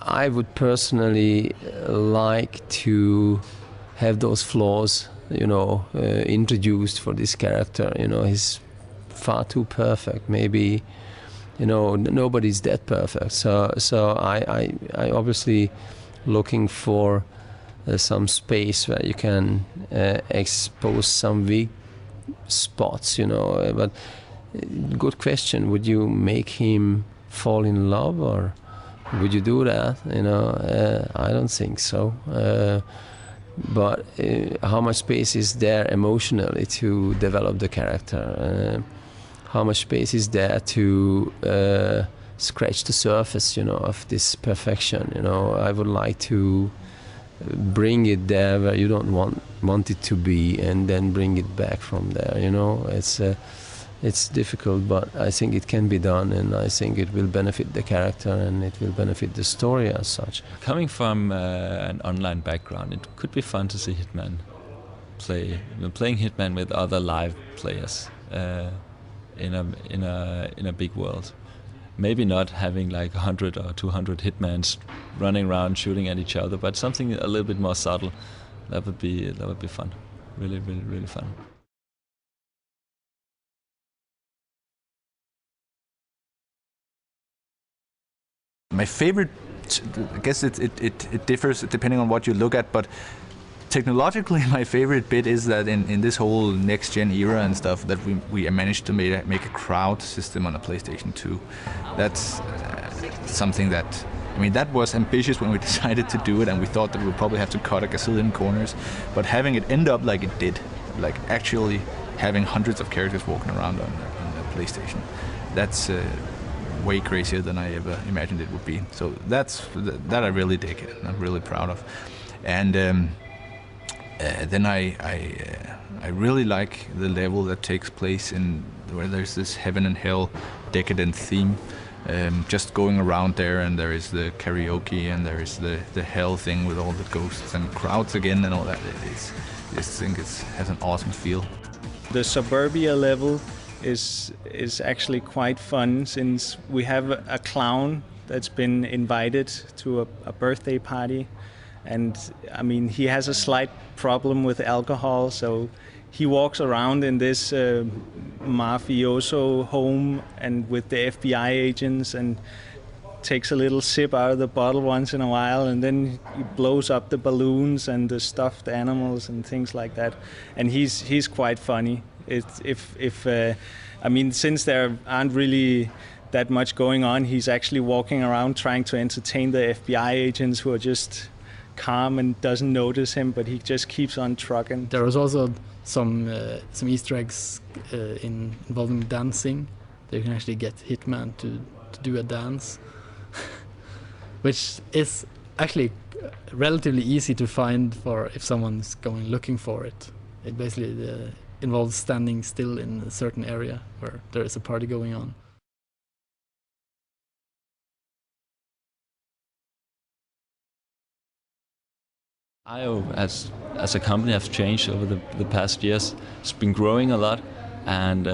I would personally like to have those flaws, introduced for this character. He's far too perfect. Maybe, nobody's that perfect. So I obviously looking for some space where you can expose some weak spots, But good question. Would you make him fall in love, or would you do that? I don't think so. But how much space is there emotionally to develop the character? How much space is there to scratch the surface, of this perfection? I would like to bring it there where you don't want it to be, and then bring it back from there. It's difficult, but I think it can be done, and I think it will benefit the character and it will benefit the story as such. Coming from an online background, it could be fun to see Hitman playing Hitman with other live players in a big world. Maybe not having like 100 or 200 Hitmans running around shooting at each other, but something a little bit more subtle. That would be fun. Really, really, really fun. My favorite, I guess it differs depending on what you look at, but technologically my favorite bit is that in this whole next-gen era and stuff, that we managed to make a crowd system on a PlayStation 2. That's something that, that was ambitious when we decided to do it, and we thought that we would probably have to cut a gazillion corners, but having it end up like it did, like actually having hundreds of characters walking around on the PlayStation, that's way crazier than I ever imagined it would be. So that I really dig, and I'm really proud of. And then I really like the level that takes place in where there's this heaven and hell decadent theme. Just going around there, and there is the karaoke, and there is the hell thing with all the ghosts and crowds again and all that. I think it has an awesome feel. The suburbia level is actually quite fun, since we have a clown that's been invited to a birthday party, and he has a slight problem with alcohol, so he walks around in this mafioso home and with the FBI agents, and takes a little sip out of the bottle once in a while, and then he blows up the balloons and the stuffed animals and things like that, and he's quite funny. Since there aren't really that much going on, he's actually walking around trying to entertain the FBI agents, who are just calm and doesn't notice him, but he just keeps on trucking. There was also some Easter eggs involving dancing. You can actually get Hitman to do a dance, which is actually relatively easy to find for if someone's going looking for it. It basically involves standing still in a certain area where there is a party going on. IO as a company has changed over the past years. It's been growing a lot, and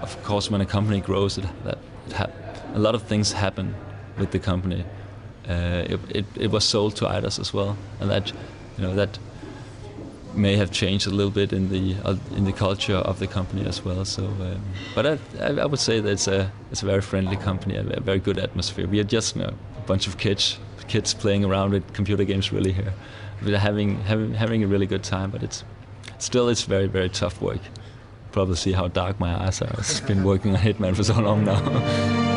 of course when a company grows, a lot of things happen with the company. It was sold to Eidos as well, and that may have changed a little bit in the culture of the company as well. So, but I would say that it's a very friendly company, a very good atmosphere. We are just a bunch of kids playing around with computer games really here. We're having a really good time, but it's very, very tough work. Probably see how dark my eyes are. I've been working on Hitman for so long now.